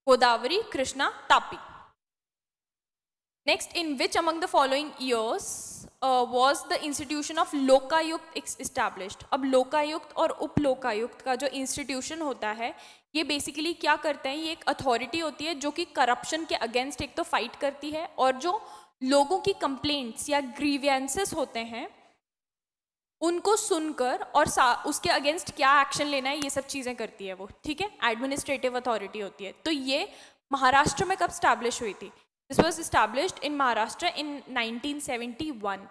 Godavari, Krishna, Tapti. Next, in which among the following years was the institution of Lokayukta established? अब लोकायुक्त और उप लोकायुक्त का जो इंस्टीट्यूशन होता है, ये बेसिकली क्या करते हैं, ये एक अथॉरिटी होती है जो कि करप्शन के अगेंस्ट एक तो फाइट करती है, और जो लोगों की कंप्लेंट्स या ग्रीवियंसेस होते हैं उनको सुनकर और उसके अगेंस्ट क्या एक्शन लेना है, ये सब चीज़ें करती है वो, ठीक है, एडमिनिस्ट्रेटिव अथॉरिटी होती है। तो ये महाराष्ट्र में कब स्टैब्लिश हुई थी? This was established in Maharashtra in 1971,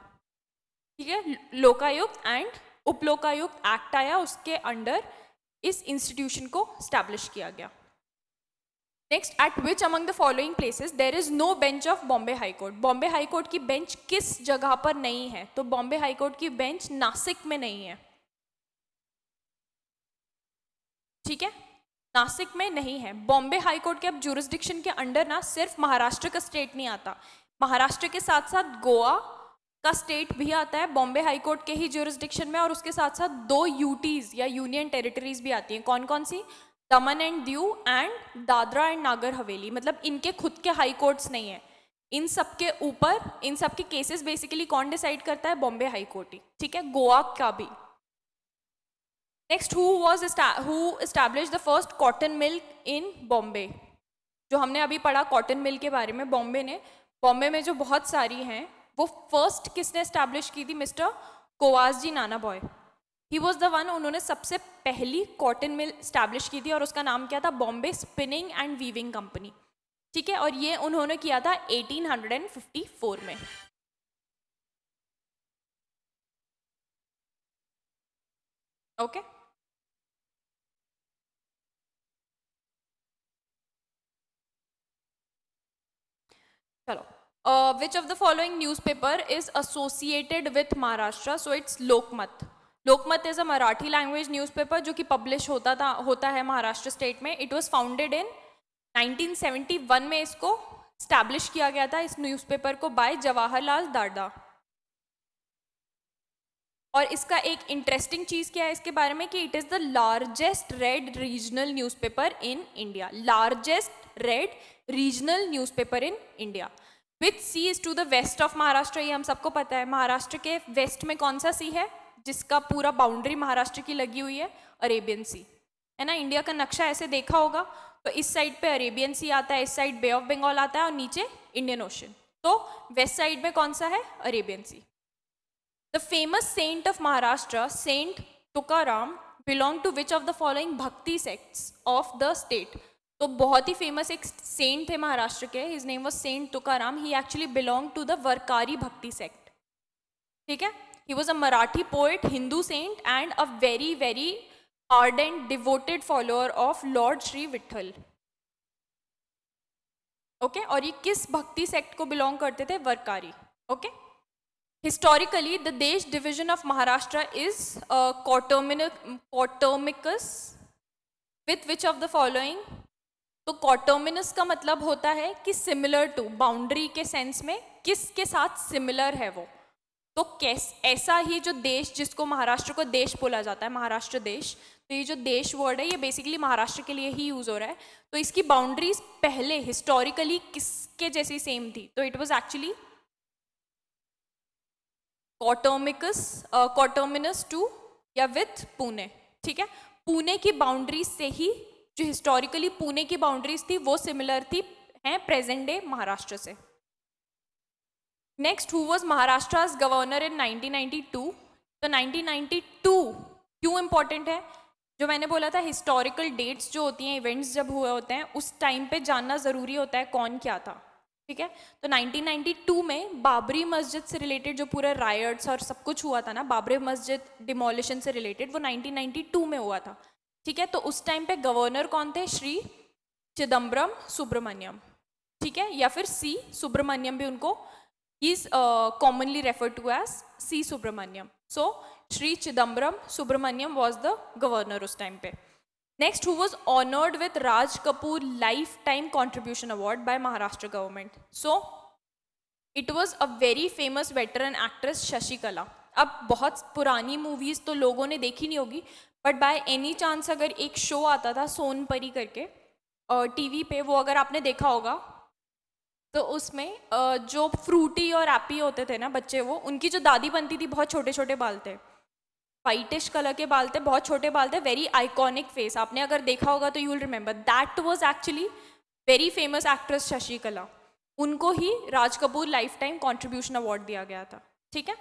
ठीक है। लोकायुक्त एंड उपलोकायुक्त एक्ट आया, उसके अंडर इस इंस्टीट्यूशन को स्टैब्लिश किया गया। Next, at which among the following places there is no bench of Bombay high court? Bombay high court की बेंच किस जगह पर नहीं है? तो बॉम्बे हाई कोर्ट की बेंच नासिक में नहीं है, ठीक है, नासिक में नहीं है। बॉम्बे हाई कोर्ट के अब ज्यूरिसडिक्शन के अंडर ना सिर्फ महाराष्ट्र का स्टेट नहीं आता, महाराष्ट्र के साथ साथ गोवा का स्टेट भी आता है बॉम्बे हाई कोर्ट के ही ज्यूरिसडिक्शन में, और उसके साथ साथ 2 यूटीज या यूनियन टेरिटरीज भी आती हैं। कौन कौन सी? दमन and Diu and Dadra and Nagar Haveli. मतलब इनके खुद के हाई कोर्ट्स नहीं है, इन सब के ऊपर इन सब के केसेस बेसिकली कौन डिसाइड करता है? बॉम्बे हाई कोर्ट ही, ठीक है, गोवा का भी। Next, who established the first cotton mill in Bombay? जो हमने अभी पढ़ा कॉटन मिल के बारे में, बॉम्बे में जो बहुत सारी हैं, वो फर्स्ट किसने एस्टैब्लिश की थी? Mister कोवास ji Nana boy. He was the one, उन्होंने सबसे पहली कॉटन मिल एस्टैब्लिश की थी, और उसका नाम क्या था? Bombay spinning and weaving company, ठीक है, और ये उन्होंने किया था 1854 में। ओके, चलो, विच of the following newspaper is associated with Maharashtra? So it's Lokmat. Lokmat is a Marathi language newspaper जो कि पब्लिश होता है महाराष्ट्र स्टेट में। इट वॉज फाउंडेड इन 1971 में, इसको स्टैब्लिश किया गया था इस न्यूज़पेपर को बाय जवाहरलाल दारदा। और इसका एक इंटरेस्टिंग चीज़ क्या है इसके बारे में कि it is the largest read regional newspaper in India, largest read regional newspaper in India. Which sea is to the west of Maharashtra? ये हम सबको पता है, महाराष्ट्र के वेस्ट में कौन सा सी है जिसका पूरा बाउंड्री महाराष्ट्र की लगी हुई है? अरेबियन सी, है ना। इंडिया का नक्शा ऐसे देखा होगा तो इस साइड पे अरेबियन सी आता है, इस साइड बे ऑफ बंगाल आता है, और नीचे इंडियन ओशन। तो वेस्ट साइड में कौन सा है? Arabian Sea. The famous saint of Maharashtra, saint Tukaram, belong to which of the following bhakti sects of the state? तो बहुत ही फेमस एक सेंट थे महाराष्ट्र के, his name was saint Tukaram. He actually belong to the Warkari bhakti sect, ठीक है। He was a Marathi poet, Hindu saint and a very very ardent devoted follower of Lord Shri Vitthal, okay. और ये किस भक्ति सेक्ट को बिलोंग करते थे? Warkari, okay. Historically the Desh division of Maharashtra is coterminous with which of the following? तो कॉटोमिनस का मतलब होता है कि सिमिलर टू, बाउंड्री के सेंस में किसके साथ सिमिलर है वो। तो ऐसा ही जो देश, जिसको महाराष्ट्र को देश बोला जाता है, महाराष्ट्र देश, तो ये जो देश वर्ड है ये बेसिकली महाराष्ट्र के लिए ही यूज हो रहा है। तो इसकी बाउंड्रीज पहले हिस्टोरिकली किसके जैसी सेम थी? तो इट वाज एक्चुअली कॉटर्मिनस टू या विथ पुणे, ठीक है। पुणे की बाउंड्रीज से ही, जो हिस्टोरिकली पुणे की बाउंड्रीज थी वो सिमिलर थी हैं प्रेजेंट डे महाराष्ट्र से। Next, who was Maharashtra's governor in 1992? तो 1992 क्यों इंपॉर्टेंट है? जो मैंने बोला था हिस्टोरिकल डेट्स जो होती हैं, इवेंट्स जब हुए होते हैं उस टाइम पे जानना ज़रूरी होता है कौन क्या था, ठीक है। तो 1992 में बाबरी मस्जिद से रिलेटेड जो पूरे रायट्स और सब कुछ हुआ था ना, बाबरी मस्जिद डिमोलिशन से रिलेटेड, वो 1992 में हुआ था, ठीक है। तो उस टाइम पे गवर्नर कौन थे? श्री चिदम्बरम सुब्रमण्यम, ठीक है, या फिर सी सुब्रमण्यम भी उनको, he is commonly referred to as C. Subramaniam. So Shri Chidambaram Subramaniam was the governor उस time पे. Next, who was honored with Raj Kapoor Lifetime Contribution Award by Maharashtra government? So it was a very famous veteran actress Shashi Kala. अब बहुत पुरानी मूवीज तो लोगों ने देखी नहीं होगी, बट बाय एनी चांस अगर एक शो आता था सोनपरी करके टीवी पे, वो अगर आपने देखा होगा तो उसमें जो फ्रूटी और एप्पी होते थे ना बच्चे, वो उनकी जो दादी बनती थी, बहुत छोटे छोटे बाल थे, वाइटिश कलर के बाल थे, बहुत छोटे बाल थे, वेरी आइकॉनिक फेस, आपने अगर देखा होगा तो you will remember, that was actually very famous actress Shashi Kala. उनको ही Raj Kapoor lifetime contribution award दिया गया था, ठीक है।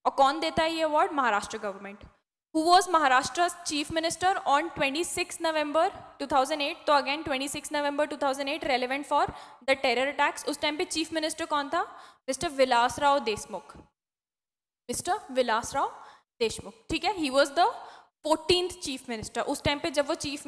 और कौन देता है ये award? Maharashtra government. Who was Maharashtra's chief minister on 26 November 2008? तो again 26 November 2008 relevant for the terror attacks। उस टाइम पे चीफ मिनिस्टर कौन था? मिस्टर विलासराव देशमुख, मिस्टर विलासराव देशमुख, ठीक है। He was the 14th chief minister. उस टाइम पे जब वो चीफ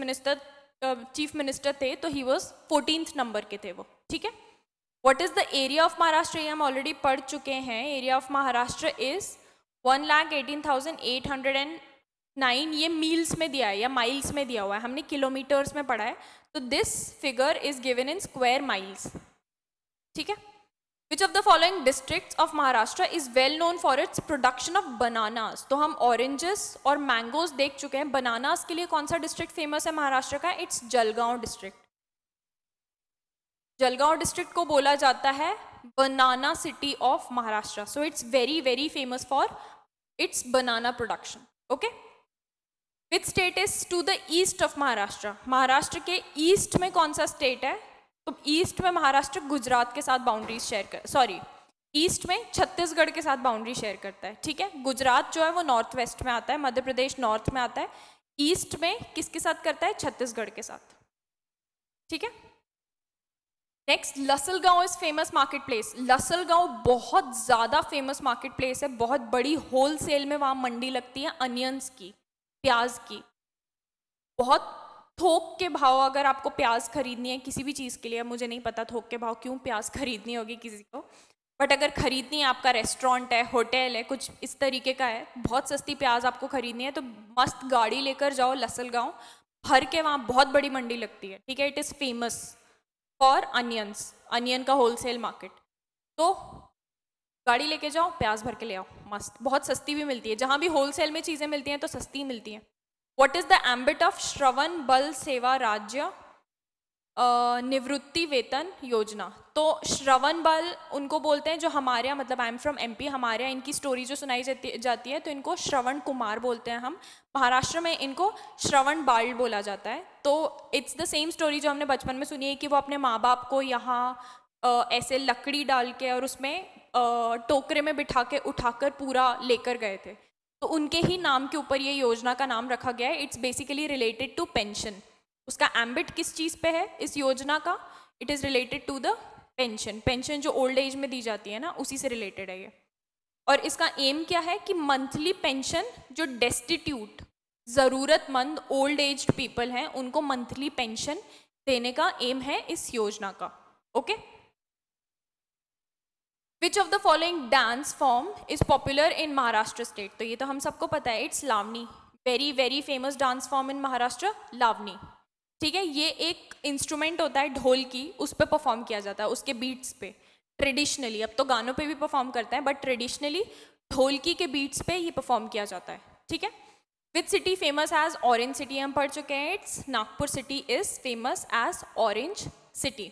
मिनिस्टर थे तो ही वॉज 14th नंबर के थे वो, ठीक है। What is the area of Maharashtra? ये हम ऑलरेडी पढ़ चुके हैं। Area of Maharashtra is 1,18,809। ये मील्स में दिया है या माइल्स में दिया हुआ है, हमने किलोमीटर्स में पढ़ा है, तो this figure is given in square miles, ठीक है। विच of the following districts of Maharashtra is well known for its production of bananas? तो हम ऑरेंजेस और मैंगोज देख चुके हैं। बनानास के लिए कौन सा डिस्ट्रिक्ट फेमस है महाराष्ट्र का? It's Jalgaon district. Jalgaon district को बोला जाता है banana city of Maharashtra. So it's very very famous for its banana production, okay. Which state is to the east of Maharashtra? Maharashtra के ईस्ट में कौन सा स्टेट है? तो ईस्ट में महाराष्ट्र गुजरात के साथ बाउंड्री शेयर ईस्ट में छत्तीसगढ़ के साथ बाउंड्री शेयर करता है, ठीक है। गुजरात जो है वो नॉर्थ वेस्ट में आता है, मध्य प्रदेश नॉर्थ में आता है। ईस्ट में किसके साथ करता है? छत्तीसगढ़ के साथ, ठीक है। Next, Lasalgaon is famous market place. Lasalgaon बहुत ज़्यादा फेमस मार्केट प्लेस है, बहुत बड़ी होल सेल में वहाँ मंडी लगती है अनियंस की, प्याज की। बहुत थोक के भाव, अगर आपको प्याज खरीदनी है किसी भी चीज़ के लिए, मुझे नहीं पता थोक के भाव क्यों प्याज खरीदनी होगी किसी को, बट अगर खरीदनी है, आपका रेस्टोरेंट है, होटल है, कुछ इस तरीके का है, बहुत सस्ती प्याज आपको खरीदनी है, तो मस्त गाड़ी लेकर जाओ लसलगांव, भर के वहाँ बहुत बड़ी मंडी लगती है, ठीक है। It is famous for onions, onion का होलसेल मार्केट। तो गाड़ी लेके जाओ, प्याज भर के ले आओ, मस्त, बहुत सस्ती भी मिलती है। जहाँ भी होलसेल में चीज़ें मिलती हैं तो सस्ती मिलती हैं। What is the ambit of Shravan Bal Seva राज्य निवृत्ति वेतन योजना? तो श्रवण बल उनको बोलते हैं जो हमारे यहाँ, मतलब आई एम फ्रॉम MP, हमारे यहाँ इनकी स्टोरी जो सुनाई जाती है तो इनको श्रवण कुमार बोलते हैं हम। महाराष्ट्र में इनको श्रवण बाल बोला जाता है। तो इट्स द सेम स्टोरी जो हमने बचपन में सुनी है कि वो अपने माँ बाप को यहाँ ऐसे लकड़ी डाल के और उसमें टोकरे में बिठा के उठाकर पूरा लेकर गए थे, तो उनके ही नाम के ऊपर ये योजना का नाम रखा गया है। It's basically related to pension. उसका एम्बिट किस चीज़ पे है इस योजना का? It is related to the pension. Pension जो ओल्ड एज में दी जाती है ना, उसी से रिलेटेड है ये। और इसका एम क्या है कि मंथली पेंशन जो डेस्टिट्यूट, ज़रूरतमंद ओल्ड एज पीपल हैं, उनको मंथली पेंशन देने का एम है इस योजना का, okay. Which of the following dance form is popular in Maharashtra state? तो ये तो हम सबको पता है, it's Lavani. Very very famous dance form in Maharashtra, Lavani, ठीक है। ये एक इंस्ट्रूमेंट होता है ढोल की, उस पर परफॉर्म किया जाता है, उसके बीट्स पे ट्रेडिशनली। अब तो गानों पे भी परफॉर्म करते हैं, बट ट्रेडिशनली ढोलकी के बीट्स पे ये परफॉर्म किया जाता है, ठीक है। Which city famous as orange city, हम पढ़ चुके हैं, it's Nagpur city is famous as orange city.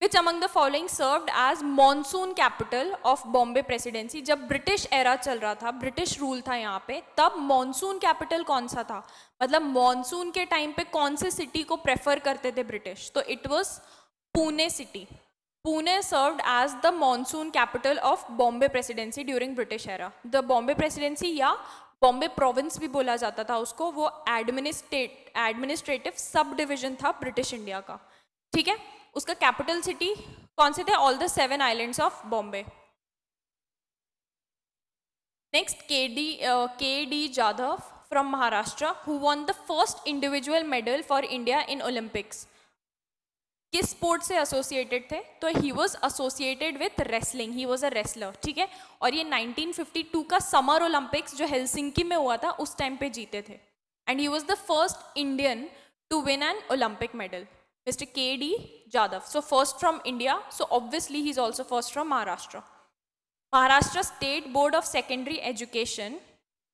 Which among the following served as monsoon capital of Bombay presidency, जब ब्रिटिश एरा चल रहा था, ब्रिटिश रूल था यहाँ पे, तब मॉनसून कैपिटल कौन सा था, मतलब मॉनसून के टाइम पे कौन से सिटी को प्रेफर करते थे ब्रिटिश, तो it was Pune city. Pune served as the monsoon capital of Bombay presidency during British era. The Bombay presidency या बॉम्बे प्रोविंस भी बोला जाता था उसको, वो एडमिनिस्ट्रेटिव सब डिविजन था ब्रिटिश इंडिया का, ठीक है। उसका कैपिटल सिटी कौन से थे, all the 7 islands of Bombay. Next K D Jadhav from Maharashtra who won the first individual medal for India in Olympics. किस स्पोर्ट से एसोसिएटेड थे, तो he was associated with wrestling, he was a wrestler, ठीक है। और ये 1952 का समर ओलंपिक्स जो हेलसिंकी में हुआ था उस टाइम पे जीते थे, and he was the first Indian to win an Olympic medal, Mr. K.D. Jadhav. So first from India, so obviously he is also first from Maharashtra. Maharashtra State Board of Secondary Education,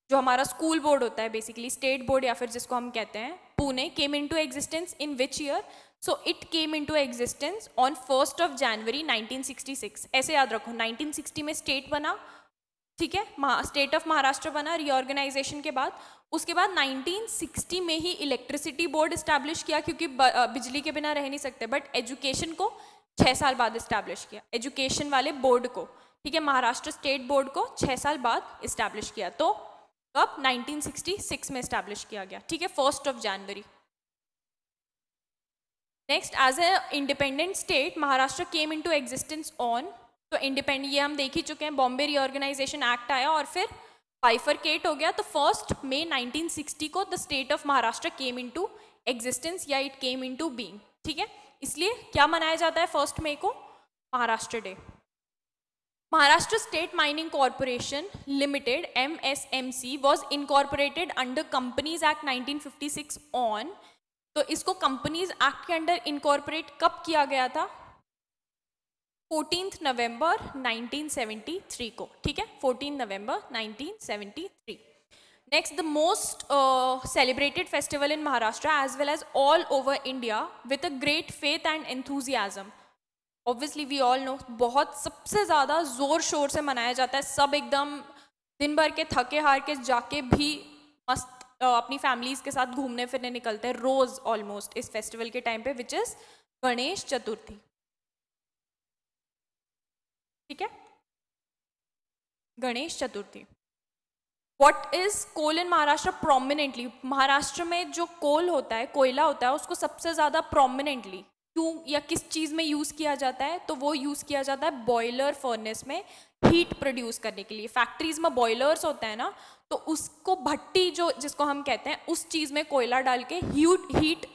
जो हमारा स्कूल बोर्ड होता है बेसिकली, स्टेट बोर्ड या फिर जिसको हम कहते हैं, Pune, came into existence in which year? So it came into existence on 1st of January 1966. ऐसे याद रखो, 1960 में स्टेट बना, ठीक है, स्टेट ऑफ महाराष्ट्र बना रीऑर्गेनाइजेशन के बाद। उसके बाद 1960 में ही इलेक्ट्रिसिटी बोर्ड इस्टेब्लिश किया, क्योंकि बिजली के बिना रह नहीं सकते, बट एजुकेशन को 6 साल बाद इस्टेब्लिश किया, एजुकेशन वाले बोर्ड को, ठीक है, महाराष्ट्र स्टेट बोर्ड को 6 साल बाद इस्टेब्लिश किया। तो अब 1966 में इस्टेब्लिश किया गया, ठीक है, 1st of January। Next, as a independent state Maharashtra came into existence on, तो इंडिपेंडेंट ये हम देख ही चुके हैं, बॉम्बे रीऑर्गेनाइजेशन एक्ट आया और फिर बाइफरकेट हो गया, तो 1 मई 1960 को the state of Maharashtra came into existence या इट केम इनटू बीइंग, ठीक है। इसलिए क्या मनाया जाता है 1 मई को, Maharashtra day. Maharashtra state mining corporation limited MSMC was incorporated under companies act 1956 on, तो इसको कंपनीज एक्ट के अंडर इनकॉर्पोरेट कब किया गया था, 14 नवंबर 1973 को, ठीक है, 14 नवंबर 1973। Next, the most celebrated festival in Maharashtra as well as all over India with a great faith and enthusiasm, obviously we all know, बहुत सबसे ज़्यादा ज़ोर शोर से मनाया जाता है, सब एकदम दिन भर के थके हार के जाके भी मस्त अपनी फैमिलीज के साथ घूमने फिरने निकलते हैं रोज ऑलमोस्ट इस फेस्टिवल के टाइम पे, विच इज गणेश चतुर्थी, ठीक है, Ganesh Chaturthi. What is coal in Maharashtra prominently, Maharashtra में जो कोल होता है, कोयला होता है, उसको सबसे ज़्यादा प्रोमिनेंटली क्यों या किस चीज़ में यूज़ किया जाता है, तो वो यूज़ किया जाता है बॉयलर फर्नेस में हीट प्रोड्यूस करने के लिए। फैक्ट्रीज में बॉयलर्स होते हैं ना, तो उसको भट्टी जो जिसको हम कहते हैं, उस चीज़ में कोयला डाल के हीट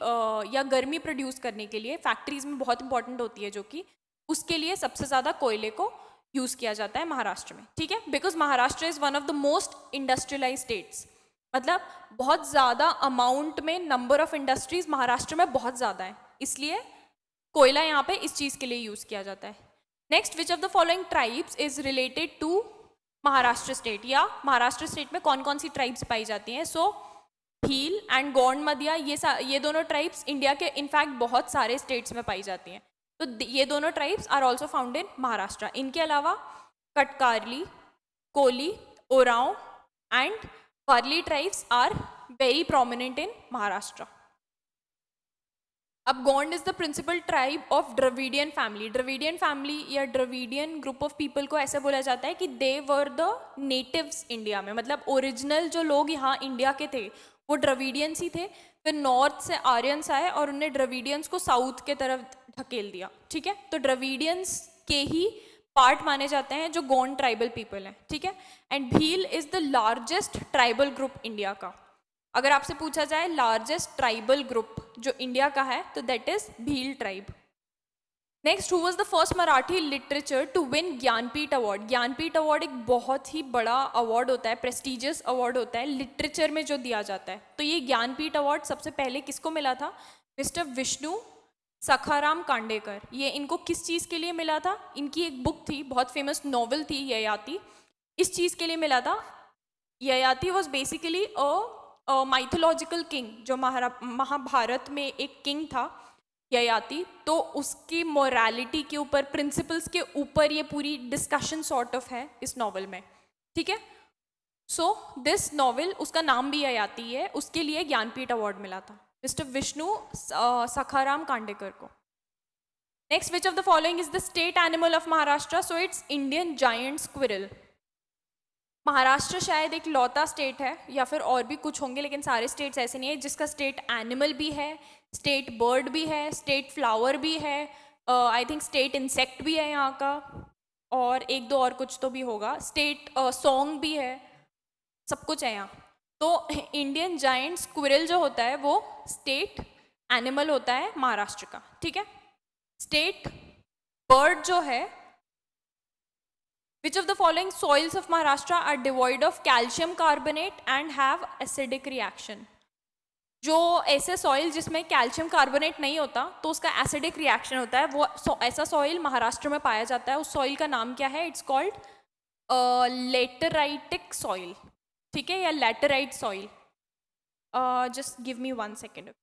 या गर्मी प्रोड्यूस करने के लिए फैक्ट्रीज में बहुत इंपॉर्टेंट होती है, जो कि उसके लिए सबसे ज़्यादा कोयले को यूज़ किया जाता है महाराष्ट्र में, ठीक है। Because Maharashtra is one of the most industrialise states, मतलब बहुत ज़्यादा अमाउंट में नंबर ऑफ इंडस्ट्रीज महाराष्ट्र में बहुत ज़्यादा है, इसलिए कोयला यहाँ पे इस चीज़ के लिए यूज़ किया जाता है। Next, which of the following tribes is related to Maharashtra state, या महाराष्ट्र स्टेट में कौन कौन सी ट्राइब्स पाई जाती हैं, सो भील एंड गौंड मदिया, ये दोनों ट्राइब्स इंडिया के इनफैक्ट बहुत सारे स्टेट्स में पाई जाती हैं, तो ये दोनों tribes are also found in Maharashtra. इनके अलावा Katkari, Koli, Oraon and Warli tribes are very prominent in Maharashtra. अब Gond is the principal tribe of Dravidian family. Dravidian family या द्रविडियन ग्रुप ऑफ पीपल को ऐसे बोला जाता है कि they were the natives India में, मतलब ओरिजिनल जो लोग यहाँ इंडिया के थे वो द्रविडियंस ही थे, फिर नॉर्थ से आर्यंस आए और उन्हें द्रविडियंस को साउथ के तरफ ढकेल दिया, ठीक है। तो द्रविडियंस के ही पार्ट माने जाते हैं जो गोंड ट्राइबल पीपल हैं, ठीक है। And Bhil is the largest tribal group India का। अगर आपसे पूछा जाए लार्जेस्ट ट्राइबल ग्रुप जो इंडिया का है, तो that is Bhil tribe. Next, who was the first Marathi literature to win Jnanpith award. Jnanpith award एक बहुत ही बड़ा अवार्ड होता है, प्रेस्टिजियस अवार्ड होता है लिटरेचर में जो दिया जाता है। तो ये ज्ञानपीठ अवार्ड सबसे पहले किसको मिला था, मिस्टर विष्णु सखाराम कांडेकर। ये इनको किस चीज़ के लिए मिला था, इनकी एक बुक थी, बहुत फेमस नॉवल थी ययाति, इस चीज़ के लिए मिला था। Yayati was basically a mythological king, जो महाभारत में एक किंग था ययाति, तो उसकी मोरालिटी के ऊपर, प्रिंसिपल्स के ऊपर ये पूरी डिस्कशन सॉर्ट ऑफ है इस नॉवल में, ठीक है। सो दिस नॉवल, उसका नाम भी ययाति है, उसके लिए ज्ञानपीठ अवार्ड मिला था मिस्टर विष्णु सखाराम कांडेकर को। Next, which of the following is the state animal of Maharashtra? So it's Indian giant squirrel. Maharashtra शायद एक लौता स्टेट है, या फिर और भी कुछ होंगे, लेकिन सारे स्टेट्स ऐसे नहीं है जिसका स्टेट एनिमल भी है, स्टेट बर्ड भी है, स्टेट फ्लावर भी है, आई थिंक स्टेट इंसेक्ट भी है यहाँ का, और एक दो और कुछ तो भी होगा, स्टेट सॉन्ग भी है, सब कुछ है यहाँ। तो इंडियन जायंट स्क्विरल जो होता है वो स्टेट एनिमल होता है महाराष्ट्र का, ठीक है। स्टेट बर्ड जो है, which of the following soils of Maharashtra are devoid of calcium carbonate and have acidic reaction? जो ऐसे सॉइल जिसमें कैल्शियम कार्बोनेट नहीं होता तो उसका एसिडिक रिएक्शन होता है, वो ऐसा सॉइल महाराष्ट्र में पाया जाता है। उस सॉइल का नाम क्या है? इट्स कॉल्ड लेटराइटिक सॉइल, ठीक है, या laterite soil. Just give me 1 second.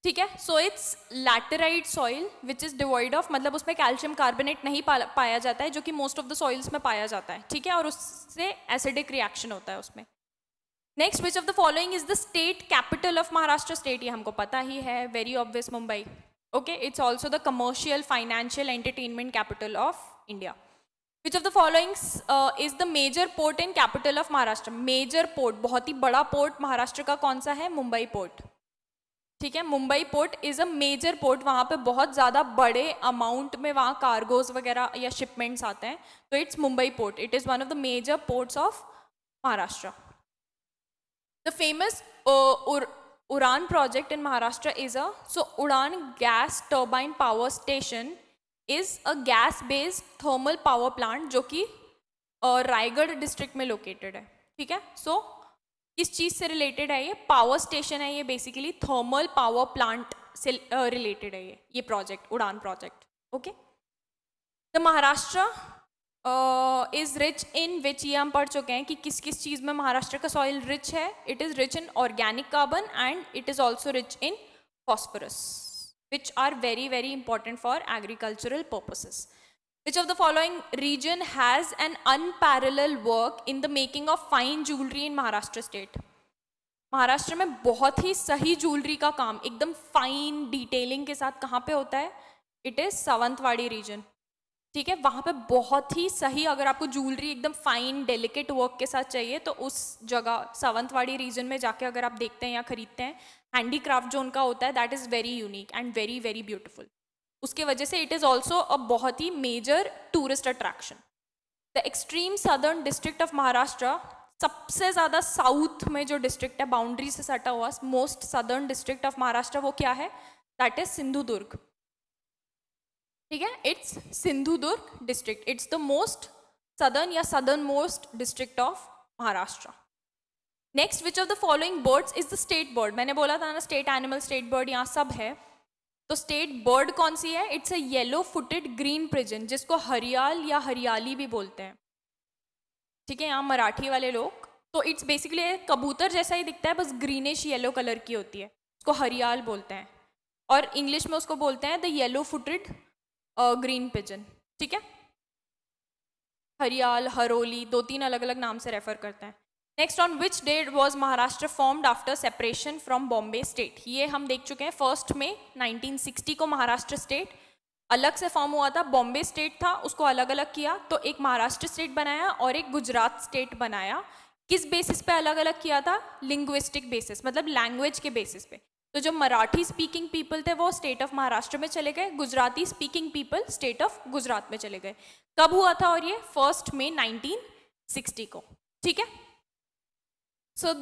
ठीक है, so it's laterite soil which is devoid of, मतलब उसमें कैल्शियम कार्बोनेट नहीं पाया जाता है, जो कि मोस्ट ऑफ द सॉइल्स में पाया जाता है, ठीक है, और उससे एसिडिक रिएक्शन होता है उसमें। Next, which of the following is the state capital of Maharashtra? State ये हमको पता ही है, very obvious, Mumbai. Okay, it's also the commercial, financial, entertainment capital of India. Which of the followings is the major port and capital of Maharashtra? Major port, बहुत ही बड़ा पोर्ट महाराष्ट्र का कौन सा है? मुंबई पोर्ट, ठीक है। Mumbai port is a major port, वहाँ पे बहुत ज़्यादा बड़े अमाउंट में वहाँ कार्गोज वगैरह या शिपमेंट्स आते हैं, तो it's Mumbai port. It is one of the major ports of Maharashtra. The famous Uran project in Maharashtra is a, so Uran gas turbine power station is a gas based thermal power plant, जो कि रायगढ़ डिस्ट्रिक्ट में लोकेटेड है, ठीक है। सो किस चीज़ से रिलेटेड है ये? पावर स्टेशन है ये, बेसिकली थर्मल पावर प्लांट से रिलेटेड है ये project, Uran project, okay. The Maharashtra is rich in which, ये हम पढ़ चुके हैं कि किस किस चीज़ में महाराष्ट्र का सॉइल रिच है। It is rich in organic carbon and it is also rich in phosphorus, which are very very important for agricultural purposes. Which of the following region has an unparalleled work in the making of fine jewelry in Maharashtra state? Maharashtra में बहुत ही सही ज्वेलरी का काम एकदम फाइन डिटेलिंग के साथ कहाँ पे होता है? इट इज सावंतवाड़ी रीजन, ठीक है। वहाँ पे बहुत ही सही, अगर आपको ज्वेलरी एकदम फाइन डेलिकेट वर्क के साथ चाहिए तो उस जगह सावंतवाड़ी रीजन में जाके अगर आप देखते हैं या खरीदते हैं, हैंडीक्राफ्ट जो उनका होता है that is very unique and very very beautiful. उसके वजह से इट इज़ ऑल्सो अ बहुत ही major tourist attraction. The extreme southern district of Maharashtra, सबसे ज़्यादा साउथ में जो डिस्ट्रिक्ट है, बाउंड्री से सटा हुआ most southern district of Maharashtra, वो क्या है? दैट इज सिंधुदुर्ग, ठीक है। It's Sindhudurg district, it's the most southern या southern most district of Maharashtra. Next, which of the following birds is the state bird? मैंने बोला था ना स्टेट एनिमल, स्टेट बर्ड यहाँ सब है, तो स्टेट बर्ड कौन सी है? It's a yellow footed green pigeon, जिसको हरियाल या हरियाली भी बोलते हैं, ठीक है, यहाँ मराठी वाले लोग। तो इट्स बेसिकली कबूतर जैसा ही दिखता है, बस ग्रीनिश येलो कलर की होती है, उसको हरियाल बोलते हैं, और इंग्लिश में उसको बोलते हैं the yellow footed green pigeon, ठीक है। हरियाल, हरोली, 2-3 अलग अलग नाम से रेफर करते हैं। Next, on which date was Maharashtra formed after separation from Bombay state? ये हम देख चुके हैं, 1 मई 1960 को महाराष्ट्र स्टेट अलग से फॉर्म हुआ था। बॉम्बे स्टेट था, उसको अलग अलग किया, तो एक महाराष्ट्र स्टेट बनाया और एक गुजरात स्टेट बनाया। किस बेसिस पे अलग अलग किया था? लिंग्विस्टिक बेसिस, मतलब लैंग्वेज के बेसिस पे। तो जो मराठी स्पीकिंग पीपल थे वो स्टेट ऑफ महाराष्ट्र में चले गए, Gujarati speaking people state of Gujarat में चले गए। कब हुआ था? और ये 1 मई 1960 को, ठीक है। So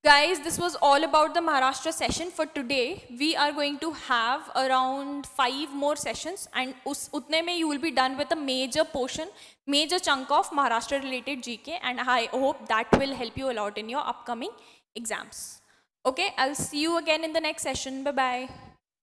guys, this was all about the Maharashtra session for today. We are going to have around 5 more sessions and utne mein you will be done with a major portion, major chunk of Maharashtra related GK, and I hope that will help you a lot in your upcoming exams. Okay, I'll see you again in the next session. Bye bye.